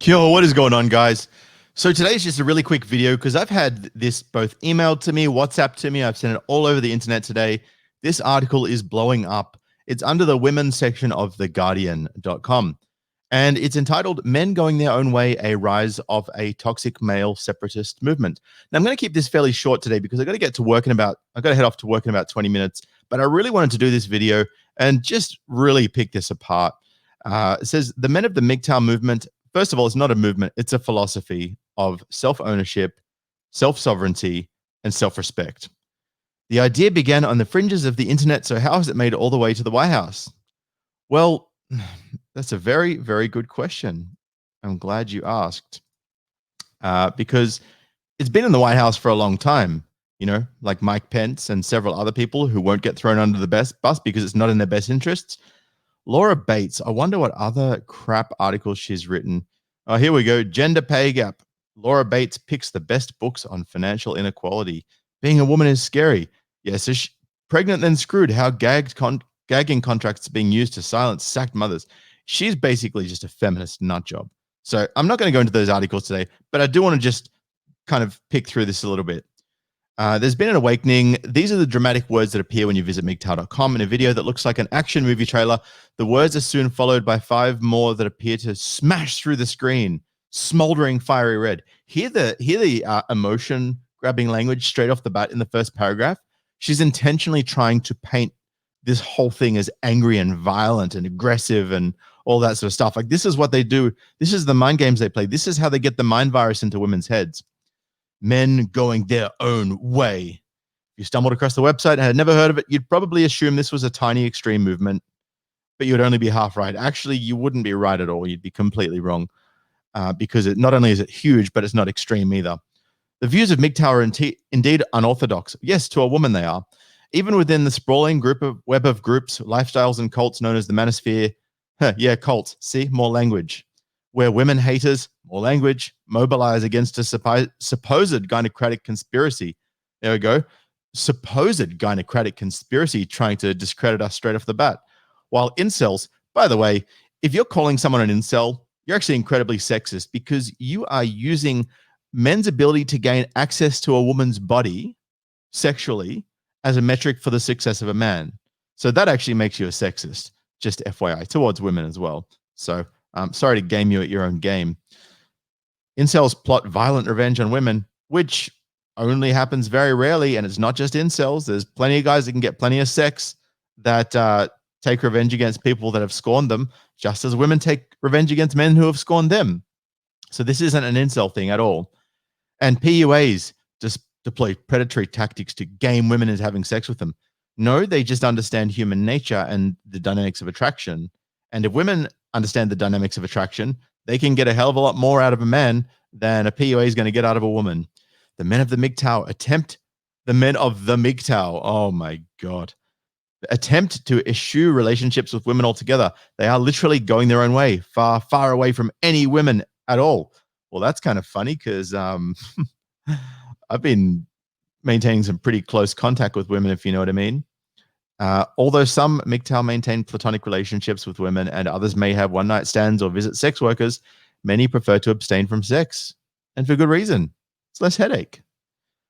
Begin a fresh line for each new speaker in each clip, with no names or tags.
Yo, what is going on, guys? So today's just a really quick video because I've had this both emailed to me, WhatsApp to me. I've sent it all over the internet today. This article is blowing up. It's under the women's section of theguardian.com. And it's entitled Men Going Their Own Way, A Rise of a Toxic Male Separatist Movement. Now, I'm going to keep this fairly short today because I've got to get to work in about, I've got to head off to work in about 20 minutes. But I really wanted to do this video and just really pick this apart. It says the men of the MGTOW movement. First of all, it's not a movement. It's a philosophy of self-ownership, self-sovereignty, and self-respect. The idea began on the fringes of the internet, so how has it made it all the way to the White House? Well, that's a very, very good question. I'm glad you asked. Because it's been in the White House for a long time, you know, like Mike Pence and several other people who won't get thrown under the bus because it's not in their best interests. Laura Bates, I wonder what other crap articles she's written. Oh, here we go. Gender pay gap. Laura Bates picks the best books on financial inequality. Being a woman is scary. Yes, pregnant then screwed. How gagging contracts are being used to silence sacked mothers. She's basically just a feminist nut job. So I'm not going to go into those articles today, but I do want to just kind of pick through this a little bit. There's been an awakening. These are the dramatic words that appear when you visit MGTOW.com in a video that looks like an action movie trailer. The words are soon followed by 5 more that appear to smash through the screen, smoldering fiery red. Hear the emotion grabbing language straight off the bat in the first paragraph. She's intentionally trying to paint this whole thing as angry and violent and aggressive and all that sort of stuff. Like, this is what they do. This is the mind games they play. This is how they get the mind virus into women's heads. Men going their own way. If you stumbled across the website and had never heard of it, you'd probably assume this was a tiny extreme movement, but you would only be half right. Actually, you wouldn't be right at all. You'd be completely wrong because not only is it huge, but it's not extreme either. The views of MGTOW are indeed unorthodox. Yes, to a woman they are. Even within the sprawling web of groups, lifestyles, and cults known as the manosphere. Yeah, cults. See, more language. Where women haters, more language, mobilize against a supposed gynocratic conspiracy. There we go. Supposed gynocratic conspiracy trying to discredit us straight off the bat. While incels, by the way, if you're calling someone an incel, you're actually incredibly sexist because you are using men's ability to gain access to a woman's body sexually as a metric for the success of a man. So that actually makes you a sexist, just FYI, towards women as well. So sorry to game you at your own game. Incels plot violent revenge on women, which only happens very rarely, and it's not just incels. There's plenty of guys that can get plenty of sex that take revenge against people that have scorned them, just as women take revenge against men who have scorned them. So this isn't an incel thing at all. And PUAs just deploy predatory tactics to game women into having sex with them. No, they just understand human nature and the dynamics of attraction. And if women understand the dynamics of attraction, they can get a hell of a lot more out of a man than a PUA is going to get out of a woman. The men of the MGTOW oh my God, attempt to eschew relationships with women altogether. They are literally going their own way, far, far away from any women at all. Well, that's kind of funny because I've been maintaining some pretty close contact with women, if you know what I mean. Although some MGTOW maintain platonic relationships with women and others may have one-night stands or visit sex workers, many prefer to abstain from sex, and for good reason. It's less headache.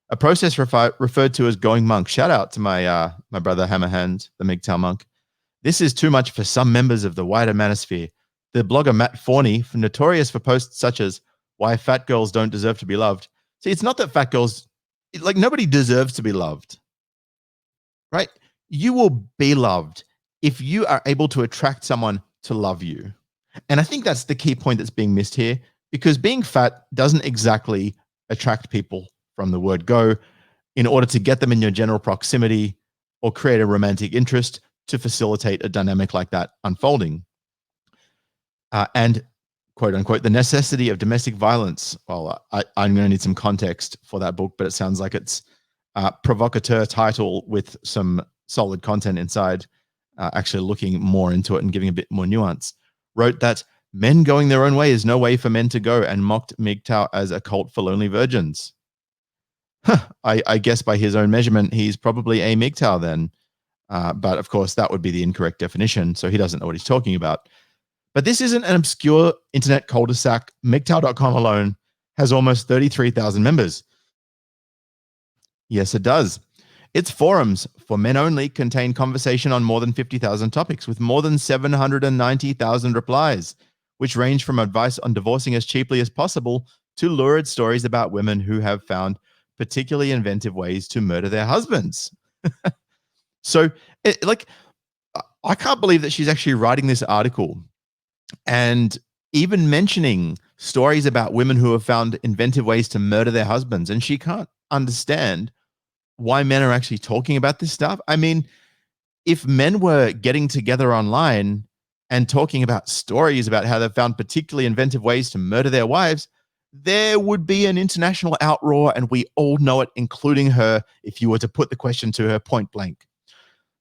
A process referred to as going monk. Shout out to my my brother Hammerhand, the MGTOW monk. This is too much for some members of the wider manosphere. The blogger Matt Forney, notorious for posts such as "Why fat girls don't deserve to be loved." See, it's not that fat girls, like, nobody deserves to be loved, right? You will be loved if you are able to attract someone to love you. And I think that's the key point that's being missed here, because being fat doesn't exactly attract people from the word go in order to get them in your general proximity or create a romantic interest to facilitate a dynamic like that unfolding. And quote unquote, the necessity of domestic violence. Well, I'm going to need some context for that book, but it sounds like it's a provocateur title with some solid content inside, actually looking more into it and giving a bit more nuance, wrote that men going their own way is no way for men to go, and mocked MGTOW as a cult for lonely virgins. I guess by his own measurement, he's probably a MGTOW then. But of course, that would be the incorrect definition, so he doesn't know what he's talking about. But this isn't an obscure internet cul-de-sac. MGTOW.com alone has almost 33,000 members. Yes, it does. Its forums, for men only, contain conversation on more than 50,000 topics with more than 790,000 replies, which range from advice on divorcing as cheaply as possible to lurid stories about women who have found particularly inventive ways to murder their husbands. So, I can't believe that she's actually writing this article and even mentioning stories about women who have found inventive ways to murder their husbands. And she can't understand why men are actually talking about this stuff. I mean, if men were getting together online and talking about stories about how they've found particularly inventive ways to murder their wives, there would be an international outroar, and we all know it, including her, if you were to put the question to her point blank.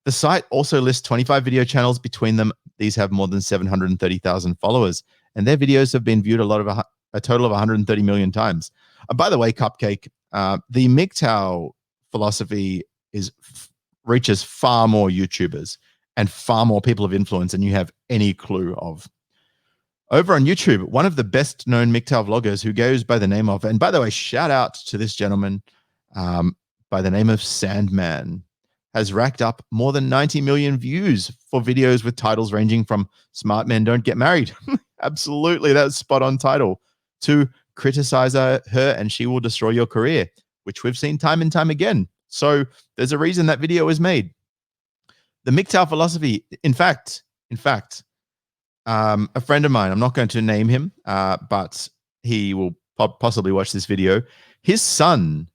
The site also lists 25 video channels. Between them, these have more than 730,000 followers, and their videos have been viewed a total of 130 million times. By the way, Cupcake, the MGTOW philosophy reaches far more YouTubers and far more people of influence than you have any clue of. Over on YouTube, one of the best known MGTOW vloggers who goes by the name of, and by the way, shout out to this gentleman by the name of Sandman, has racked up more than 90 million views for videos with titles ranging from Smart Men Don't Get Married. Absolutely, that's spot on title. To Criticize her and she will destroy your career, which we've seen time and time again. So there's a reason that video was made. The MGTOW philosophy, in fact, a friend of mine, I'm not going to name him, but he will possibly watch this video. His son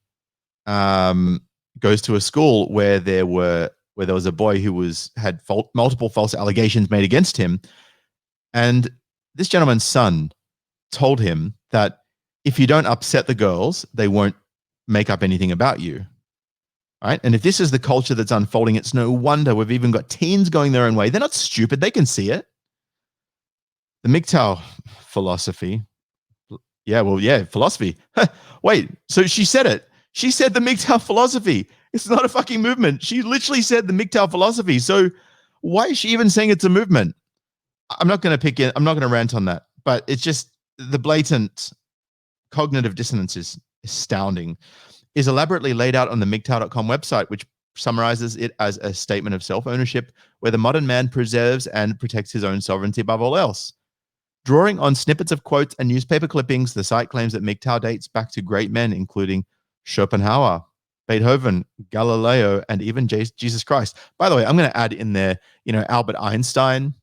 goes to a school where there was a boy who had multiple false allegations made against him, and this gentleman's son told him that if you don't upset the girls, they won't make up anything about you. Right? And if this is the culture that's unfolding, it's no wonder we've even got teens going their own way. They're not stupid. They can see it. The MGTOW philosophy. Philosophy. Wait, so she said it. She said the MGTOW philosophy. It's not a fucking movement. She literally said the MGTOW philosophy. So why is she even saying it's a movement? I'm not going to rant on that, but it's just the blatant cognitive dissonance is astounding. Is elaborately laid out on the MGTOW.com website, which summarizes it as a statement of self-ownership where the modern man preserves and protects his own sovereignty above all else. Drawing on snippets of quotes and newspaper clippings, the site claims that MGTOW dates back to great men, including Schopenhauer, Beethoven, Galileo, and even Jesus Christ. By the way, I'm going to add in there, Albert Einstein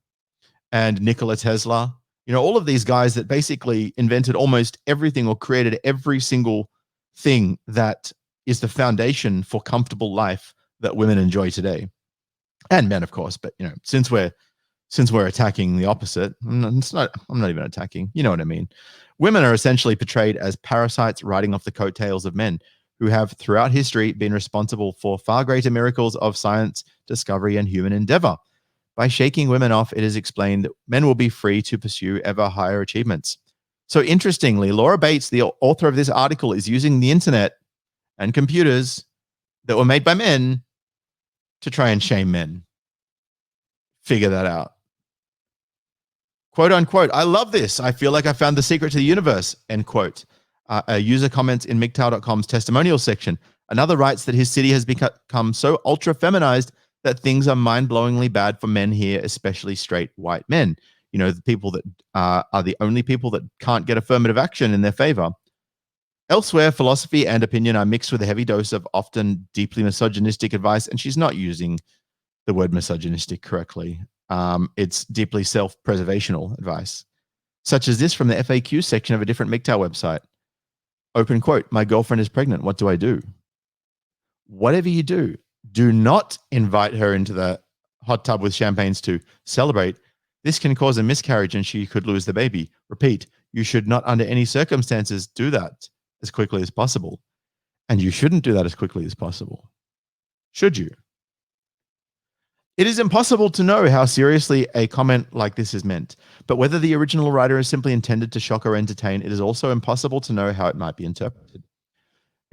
and Nikola Tesla, all of these guys that basically invented almost everything or created every single thing that is the foundation for comfortable life that women enjoy today, and men, of course. But since we're attacking the opposite, I'm not even attacking. You know what I mean? Women are essentially portrayed as parasites riding off the coattails of men who have throughout history been responsible for far greater miracles of science, discovery, and human endeavor. By shaking women off, it is explained that men will be free to pursue ever higher achievements. So interestingly, Laura Bates, the author of this article, is using the internet and computers that were made by men to try and shame men. Figure that out. Quote unquote, I love this. I feel like I found the secret to the universe, end quote. A user comments in MGTOW.com's testimonial section. Another writes that his city has become so ultra feminized that things are mind-blowingly bad for men here, especially straight white men. The people that are the only people that can't get affirmative action in their favor. Elsewhere, philosophy and opinion are mixed with a heavy dose of often deeply misogynistic advice, and she's not using the word misogynistic correctly. It's deeply self-preservational advice, such as this from the FAQ section of a different MGTOW website. Open quote, my girlfriend is pregnant. What do I do? Whatever you do not invite her into the hot tub with champagnes to celebrate. This can cause a miscarriage and she could lose the baby. Repeat, you should not under any circumstances do that as quickly as possible. And you shouldn't do that as quickly as possible. Should you? It is impossible to know how seriously a comment like this is meant, but whether the original writer is simply intended to shock or entertain, it is also impossible to know how it might be interpreted.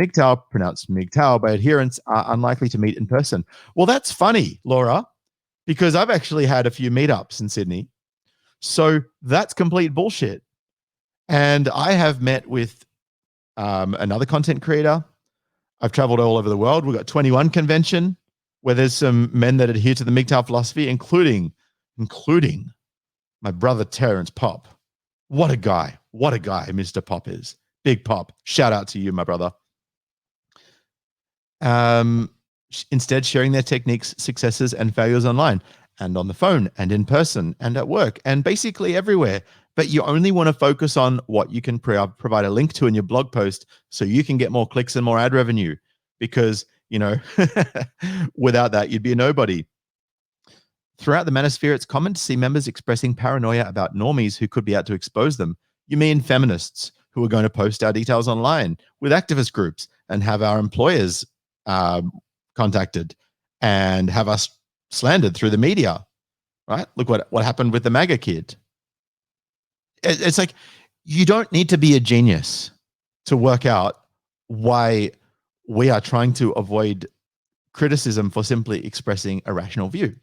MGTOW, pronounced MGTOW by adherents, are unlikely to meet in person. Well, that's funny, Laura, because I've actually had a few meetups in Sydney So that's complete bullshit. And I have met with another content creator. I've traveled all over the world. We've got 21 convention where there's some men that adhere to the MGTOW philosophy, including my brother Terrence Pop. What a guy. What a guy Mr. Pop is. Big Pop. Shout out to you, my brother. Instead, sharing their techniques, successes, and failures online and on the phone and in person and at work and basically everywhere. But you only want to focus on what you can provide a link to in your blog post so you can get more clicks and more ad revenue because, you know, without that, you'd be a nobody. Throughout the manosphere, it's common to see members expressing paranoia about normies who could be out to expose them. You mean feminists who are going to post our details online with activist groups and have our employers contacted and have us slandered through the media, right? Look what happened with the MAGA kid. It's like you don't need to be a genius to work out why we are trying to avoid criticism for simply expressing a rational view.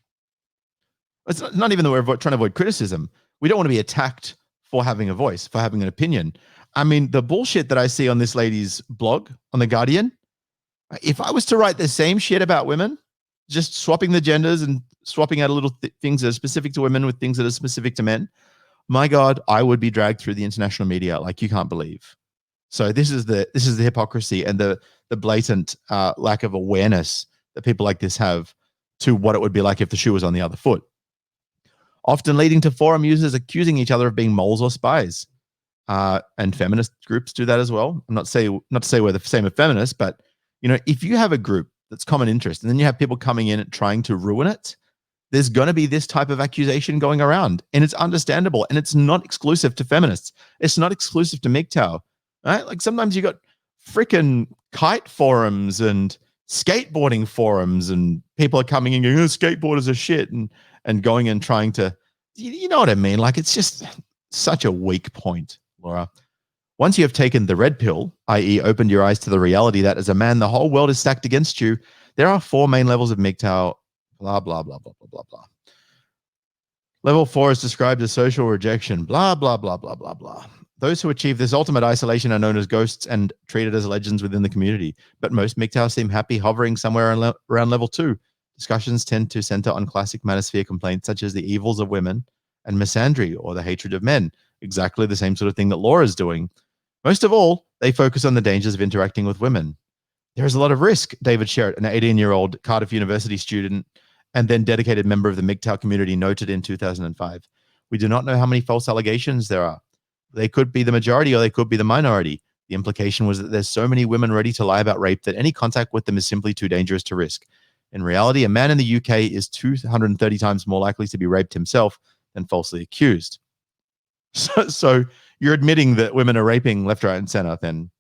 It's not even that we're trying to avoid criticism. We don't want to be attacked for having a voice, for having an opinion. I mean, the bullshit that I see on this lady's blog on The Guardian, if I was to write the same shit about women, just swapping the genders and swapping out a little things that are specific to women with things that are specific to men, my God, I would be dragged through the international media like you can't believe. So this is the hypocrisy and the blatant lack of awareness that people like this have to what it would be like if the shoe was on the other foot. Often leading to forum users accusing each other of being moles or spies. And feminist groups do that as well. I'm not to say we're the same as feminists, but you know, if you have a group that's common interest and then you have people coming in and trying to ruin it, there's going to be this type of accusation going around, and it's understandable, and it's not exclusive to feminists. It's not exclusive to MGTOW, right? Like sometimes you got freaking kite forums and skateboarding forums, and people are coming in going, oh, skateboarders are shit, and going and trying to, you know what I mean? Like it's just such a weak point, Laura. Once you have taken the red pill, i.e. opened your eyes to the reality that as a man, the whole world is stacked against you, there are 4 main levels of MGTOW, blah, blah, blah, blah, blah, blah, blah. Level 4 is described as social rejection, blah, blah, blah, blah, blah, blah. Those who achieve this ultimate isolation are known as ghosts and treated as legends within the community. But most MGTOW seem happy hovering somewhere around level 2. Discussions tend to center on classic manosphere complaints such as the evils of women and misandry or the hatred of men. Exactly the same sort of thing that Laura's doing. Most of all, they focus on the dangers of interacting with women. There is a lot of risk, David Sherritt, an 18-year-old Cardiff University student and then dedicated member of the MGTOW community, noted in 2005. We do not know how many false allegations there are. They could be the majority or they could be the minority. The implication was that there's so many women ready to lie about rape that any contact with them is simply too dangerous to risk. In reality, a man in the UK is 230 times more likely to be raped himself than falsely accused. So you're admitting that women are raping left, right, and center, then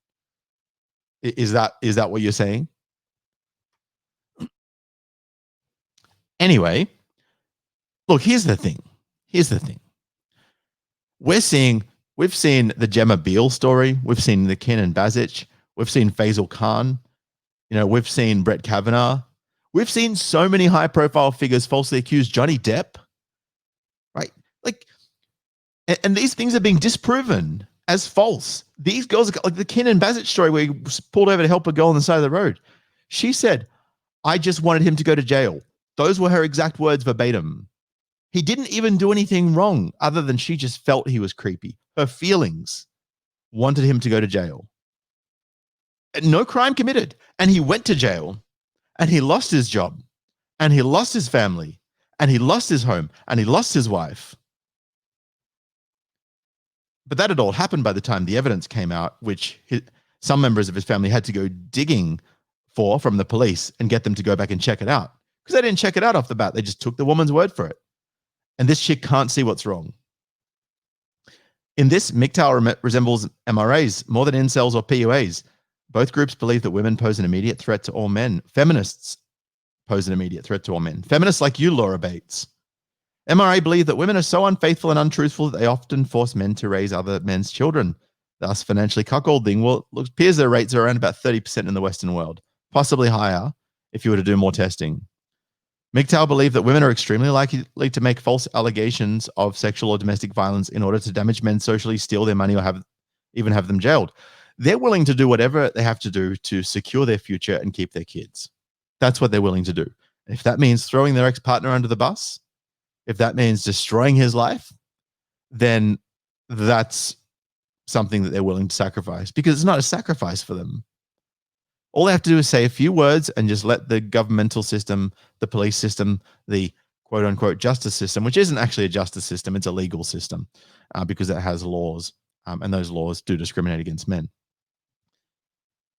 is that what you're saying? Anyway, look, here's the thing. We've seen the Gemma Beale story. We've seen the Kenan Bazic. We've seen Faisal Khan. You know, we've seen Brett Kavanaugh. We've seen so many high-profile figures falsely accuse Johnny Depp, right? Like, and these things are being disproven as false. These girls, like the Kenan Bazic story where he pulled over to help a girl on the side of the road. She said, I just wanted him to go to jail. Those were her exact words verbatim. He didn't even do anything wrong other than she just felt he was creepy. Her feelings wanted him to go to jail. No crime committed. And he went to jail and he lost his job and he lost his family and he lost his home and he lost his wife. But that had all happened by the time the evidence came out, which some members of his family had to go digging for from the police and get them to go back and check it out. Because they didn't check it out off the bat. They just took the woman's word for it. And this chick can't see what's wrong. In this, MGTOW resembles MRAs more than incels or PUAs. Both groups believe that women pose an immediate threat to all men. Feminists pose an immediate threat to all men. Feminists like you, Laura Bates. MRA believe that women are so unfaithful and untruthful that they often force men to raise other men's children, thus financially cuckolding. Well, it appears their rates are around about 30% in the Western world, possibly higher if you were to do more testing. MGTOW believe that women are extremely likely to make false allegations of sexual or domestic violence in order to damage men socially, steal their money, or even have them jailed. They're willing to do whatever they have to do to secure their future and keep their kids. That's what they're willing to do. If that means throwing their ex-partner under the bus, if that means destroying his life, then that's something that they're willing to sacrifice, because it's not a sacrifice for them. All they have to do is say a few words and just let the governmental system, the police system, the quote unquote justice system, which isn't actually a justice system, it's a legal system because it has laws, and those laws do discriminate against men.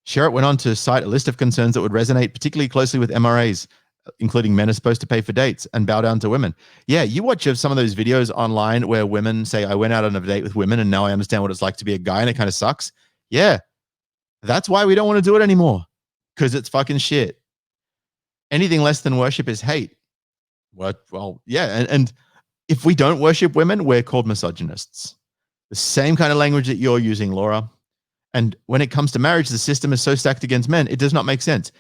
Sherritt went on to cite a list of concerns that would resonate particularly closely with MRAs, including men are supposed to pay for dates and bow down to women. Yeah, you watch some of those videos online where women say, I went out on a date with women and now I understand what it's like to be a guy and it kind of sucks. Yeah, that's why we don't want to do it anymore, because it's fucking shit. Anything less than worship is hate. Well, yeah. And if we don't worship women, we're called misogynists. The same kind of language that you're using, Laura. And when it comes to marriage, the system is so stacked against men, it does not make sense.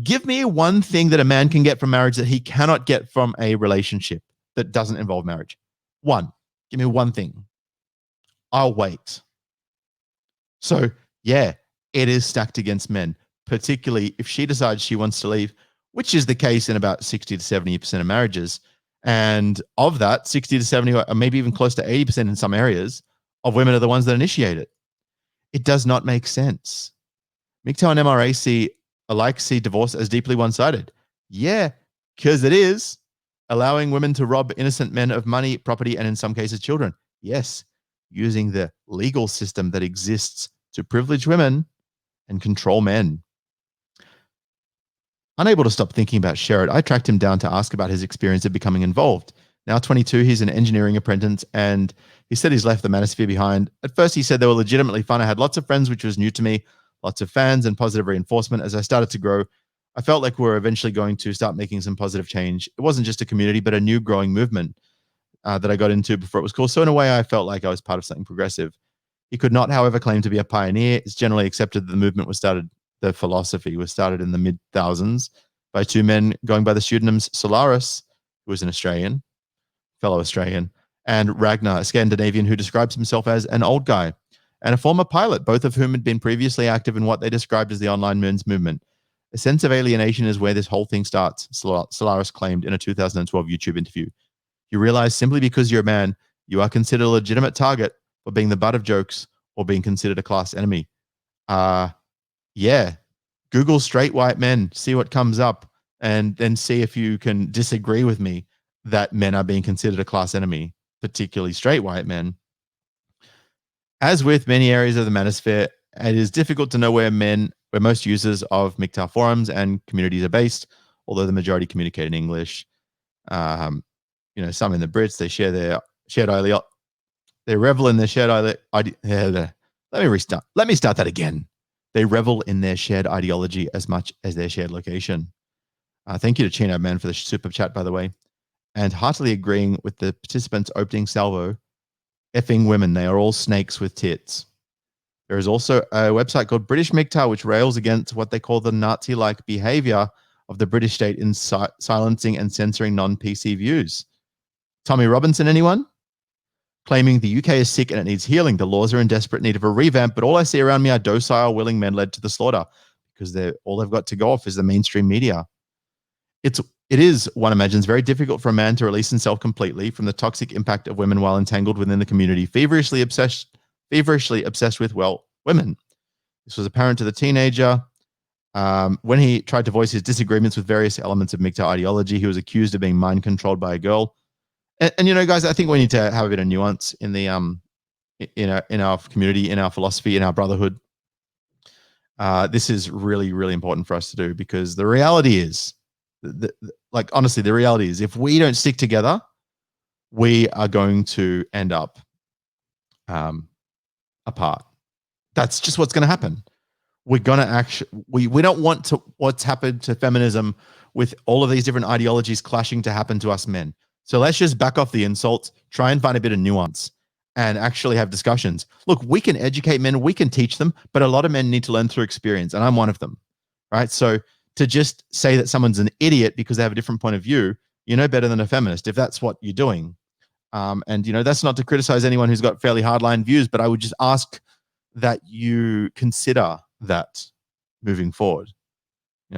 Give me one thing that a man can get from marriage that he cannot get from a relationship that doesn't involve marriage. One. Give me one thing. I'll wait. So, yeah, it is stacked against men, particularly if she decides she wants to leave, which is the case in about 60 to 70% of marriages. And of that, 60 to 70, or maybe even close to 80% in some areas of women are the ones that initiate it. It does not make sense. MGTOW and MRA alike see divorce as deeply one-sided. Yeah, because it is. Allowing women to rob innocent men of money, property, and in some cases children. Yes, using the legal system that exists to privilege women and control men. Unable to stop thinking about Sherritt, I tracked him down to ask about his experience of becoming involved. Now 22, he's an engineering apprentice, and he said he's left the manosphere behind. At first, he said they were legitimately fun. I had lots of friends, which was new to me, lots of fans and positive reinforcement. As I started to grow, I felt like we were eventually going to start making some positive change. It wasn't just a community, but a new growing movement that I got into before it was cool. So in a way, I felt like I was part of something progressive. He could not, however, claim to be a pioneer. It's generally accepted that the movement the philosophy was started in the mid-thousands by two men going by the pseudonyms Solaris, who was an Australian, fellow Australian, and Ragnar, a Scandinavian who describes himself as an old guy, and a former pilot, both of whom had been previously active in what they described as the online men's movement. A sense of alienation is where this whole thing starts, Solaris claimed in a 2012 YouTube interview. You realize simply because you're a man, you are considered a legitimate target for being the butt of jokes or being considered a class enemy. Yeah, Google straight white men, see what comes up, and then see if you can disagree with me that men are being considered a class enemy, particularly straight white men. As with many areas of the manosphere, it is difficult to know where most users of MGTOW forums and communities are based, although the majority communicate in English. Some in the Brits, they share their shared ideology. They revel in their shared ideology. Let me start that again. They revel in their shared ideology as much as their shared location. Thank you to Chino Man for the super chat, by the way. And heartily agreeing with the participants' opening salvo, effing women, they are all snakes with tits. There is also a website called British MGTOW, which rails against what they call the Nazi-like behavior of the British state in silencing and censoring non-PC views. Tommy Robinson, anyone? Claiming the UK is sick and it needs healing. The laws are in desperate need of a revamp, but all I see around me are docile, willing men led to the slaughter because all they've got to go off is the mainstream media. It is, one imagines, very difficult for a man to release himself completely from the toxic impact of women while entangled within the community, feverishly obsessed with, women. This was apparent to the teenager. When he tried to voice his disagreements with various elements of MGTOW ideology, he was accused of being mind controlled by a girl. And guys, I think we need to have a bit of nuance in the in our community, in our philosophy, in our brotherhood. This is really, really important for us to do, because the reality is, honestly, the reality is, if we don't stick together, we are going to end up apart. That's just what's going to happen. We're going to we don't want what's happened to feminism with all of these different ideologies clashing to happen to us men. So let's just back off the insults, try and find a bit of nuance and actually have discussions. Look, we can educate men, we can teach them, but a lot of men need to learn through experience, and I'm one of them, right? So to just say that someone's an idiot because they have a different point of view, you know better than a feminist if that's what you're doing. And that's not to criticize anyone who's got fairly hardline views, but I would just ask that you consider that moving forward,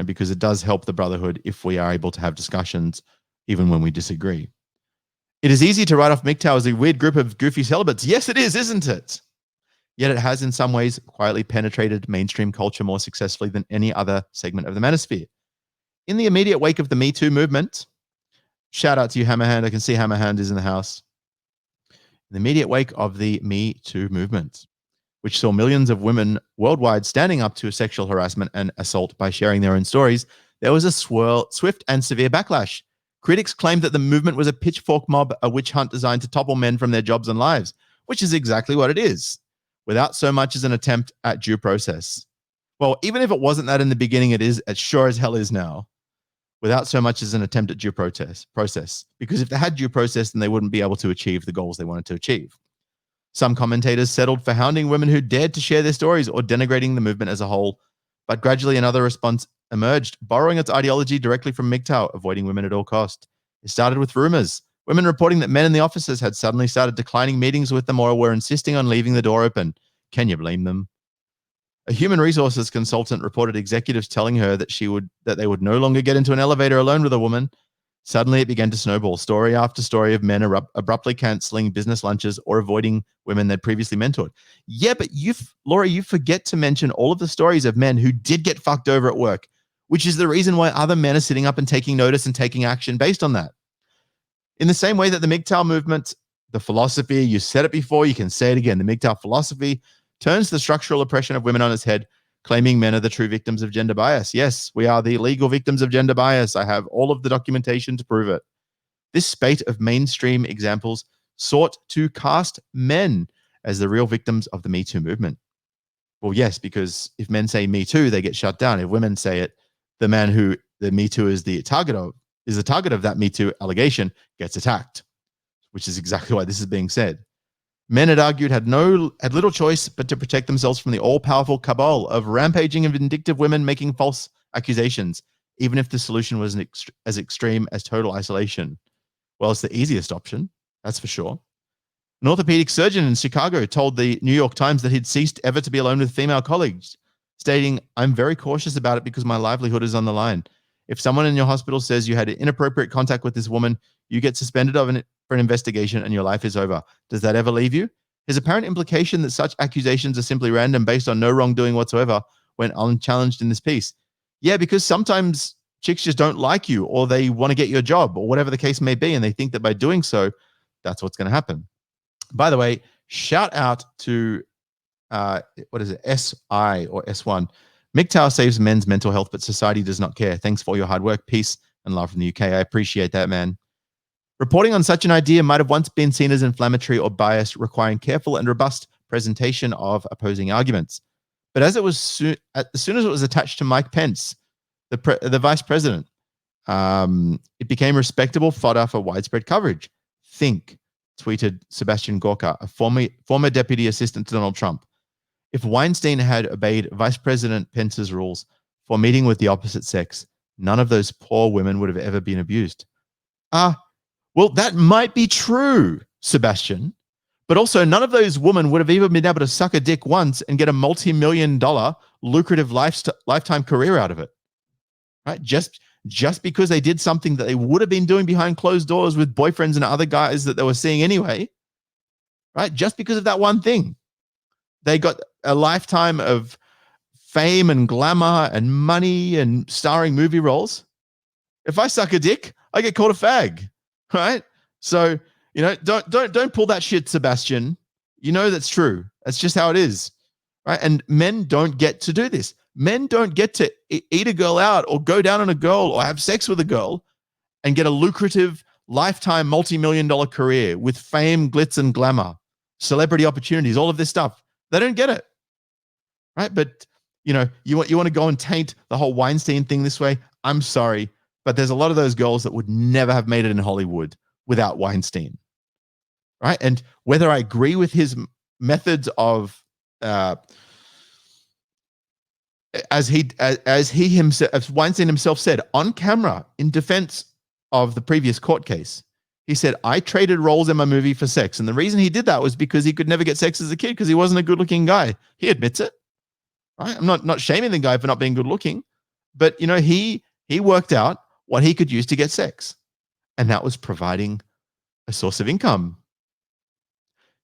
because it does help the brotherhood if we are able to have discussions even when we disagree. It is easy to write off MGTOW as a weird group of goofy celibates. Yes, it is, isn't it? Yet it has in some ways quietly penetrated mainstream culture more successfully than any other segment of the manosphere. In the immediate wake of the Me Too movement, shout out to you, Hammerhand. I can see Hammerhand is in the house. In the immediate wake of the Me Too movement, which saw millions of women worldwide standing up to sexual harassment and assault by sharing their own stories, there was a swift and severe backlash. Critics claimed that the movement was a pitchfork mob, a witch hunt designed to topple men from their jobs and lives, which is exactly what it is, without so much as an attempt at due process. Well, even if it wasn't that in the beginning, it is, it sure as hell is now, without so much as an attempt at due process. Because if they had due process, then they wouldn't be able to achieve the goals they wanted to achieve. Some commentators settled for hounding women who dared to share their stories or denigrating the movement as a whole, but gradually another response emerged, borrowing its ideology directly from MGTOW, avoiding women at all cost. It started with rumors, women reporting that men in the offices had suddenly started declining meetings with them or were insisting on leaving the door open. Can you blame them? A human resources consultant reported executives telling her that they would no longer get into an elevator alone with a woman. Suddenly, it began to snowball, story after story of men abruptly canceling business lunches or avoiding women they'd previously mentored. Yeah, but Laura, you forget to mention all of the stories of men who did get fucked over at work, which is the reason why other men are sitting up and taking notice and taking action based on that. In the same way that the MGTOW movement, the philosophy, you said it before, you can say it again, the MGTOW philosophy turns the structural oppression of women on its head, claiming men are the true victims of gender bias. Yes, we are the legal victims of gender bias. I have all of the documentation to prove it. This spate of mainstream examples sought to cast men as the real victims of the Me Too movement. Well, yes, because if men say Me Too, they get shut down. If women say it, the man who the Me Too is the target of that Me Too allegation gets attacked, which is exactly why this is being said. Men, it argued, had little choice but to protect themselves from the all-powerful cabal of rampaging and vindictive women making false accusations, even if the solution was as extreme as total isolation. Well, it's the easiest option, that's for sure. An orthopedic surgeon in Chicago told the New York Times that he'd ceased ever to be alone with female colleagues, stating, "I'm very cautious about it because my livelihood is on the line. If someone in your hospital says you had inappropriate contact with this woman, you get suspended for an investigation and your life is over. Does that ever leave you?" His apparent implication that such accusations are simply random based on no wrongdoing whatsoever went unchallenged in this piece. Yeah, because sometimes chicks just don't like you or they want to get your job or whatever the case may be, and they think that by doing so, that's what's going to happen. By the way, shout out to, what is it, SI or S1. MGTOW saves men's mental health, but society does not care. Thanks for all your hard work, peace, and love from the UK. I appreciate that, man. Reporting on such an idea might have once been seen as inflammatory or biased, requiring careful and robust presentation of opposing arguments. But as soon as it was attached to Mike Pence, the vice president, it became respectable fodder for widespread coverage. Think, tweeted Sebastian Gorka, a former deputy assistant to Donald Trump. If Weinstein had obeyed Vice President Pence's rules for meeting with the opposite sex, none of those poor women would have ever been abused. Well, that might be true, Sebastian, but also none of those women would have even been able to suck a dick once and get a multi-million-dollar lucrative lifetime career out of it, right? Just because they did something that they would have been doing behind closed doors with boyfriends and other guys that they were seeing anyway, right? Just because of that one thing, they got a lifetime of fame and glamour and money and starring movie roles. If I suck a dick, I get called a fag, right? So, don't pull that shit, Sebastian. You know that's true. That's just how it is, right? And men don't get to do this. Men don't get to eat a girl out or go down on a girl or have sex with a girl and get a lucrative lifetime multi-million-dollar career with fame, glitz, and glamour, celebrity opportunities, all of this stuff. They don't get it, right? But, you want to go and taint the whole Weinstein thing this way. I'm sorry, but there's a lot of those girls that would never have made it in Hollywood without Weinstein, right? And whether I agree with his methods of as Weinstein himself said on camera in defense of the previous court case, he said, I traded roles in my movie for sex. And the reason he did that was because he could never get sex as a kid because he wasn't a good looking guy. He admits it. Right? I'm not shaming the guy for not being good looking, but you know, he worked out what he could use to get sex. And that was providing a source of income.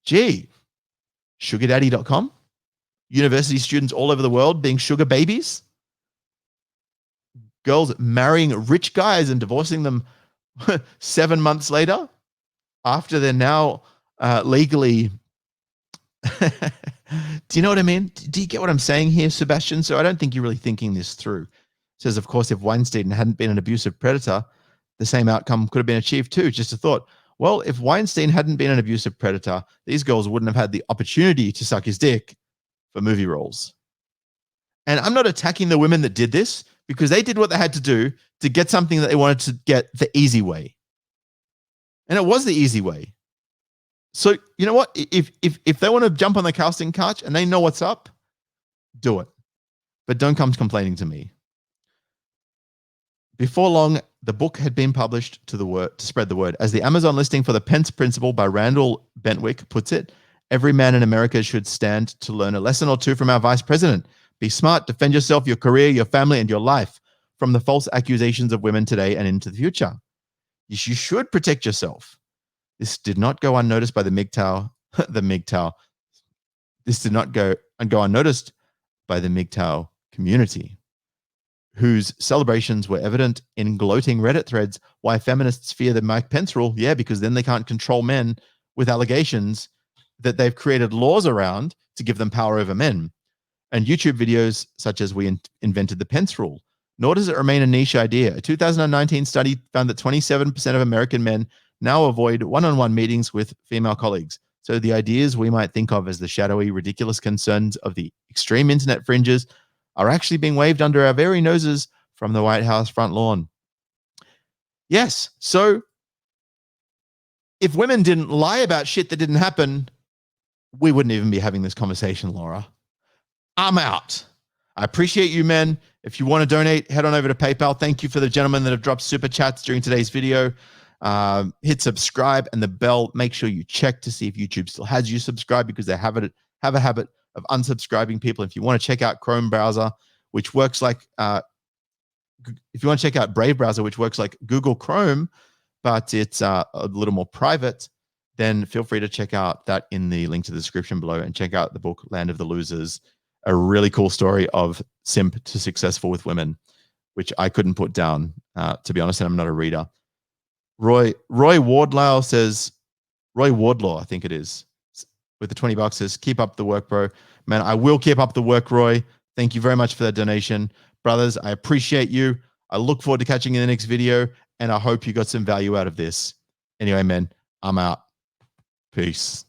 Gee, sugardaddy.com, university students all over the world being sugar babies, girls marrying rich guys and divorcing them 7 months later after they're now legally. Do you know what I mean? Do you get what I'm saying here, Sebastian? So I don't think you're really thinking this through. It says, of course, if Weinstein hadn't been an abusive predator, the same outcome could have been achieved too. Just a thought. Well, if Weinstein hadn't been an abusive predator, these girls wouldn't have had the opportunity to suck his dick for movie roles. And I'm not attacking the women that did this because they did what they had to do to get something that they wanted to get the easy way. And it was the easy way. So, you know what? If they want to jump on the casting couch and they know what's up, do it. But don't come complaining to me. Before long, the book had been published to spread the word. As the Amazon listing for the Pence Principle by Randall Bentwick puts it, every man in America should stand to learn a lesson or two from our vice president. Be smart, defend yourself, your career, your family, and your life from the false accusations of women today and into the future. You should protect yourself. This did not go unnoticed by the MGTOW. The MGTOW. This did not go unnoticed by the MGTOW community, whose celebrations were evident in gloating Reddit threads. Why feminists fear the Mike Pence rule? Yeah, because then they can't control men with allegations that they've created laws around to give them power over men. And YouTube videos such as we invented the Pence rule. Nor does it remain a niche idea. A 2019 study found that 27% of American men now avoid one-on-one meetings with female colleagues. So the ideas we might think of as the shadowy, ridiculous concerns of the extreme internet fringes are actually being waved under our very noses from the White House front lawn. Yes, so if women didn't lie about shit that didn't happen, we wouldn't even be having this conversation, Laura. I'm out. I appreciate you, men. If you want to donate, head on over to PayPal. Thank you for the gentlemen that have dropped super chats during today's video. Hit subscribe and the bell. Make sure you check to see if YouTube still has you subscribed, because they have a habit of unsubscribing people. If you want to check out Chrome browser, which works like, if you want to check out Brave browser, which works like Google Chrome, but it's a little more private, then feel free to check out that in the link to the description below, and check out the book Land of the Losers, a really cool story of simp to successful with women, which I couldn't put down, to be honest, and I'm not a reader. Roy Wardlaw says, Roy Wardlaw, I think it is, with the $20 says, keep up the work, bro. Man, I will keep up the work, Roy. Thank you very much for that donation. Brothers, I appreciate you. I look forward to catching you in the next video, and I hope you got some value out of this. Anyway, man, I'm out. Peace.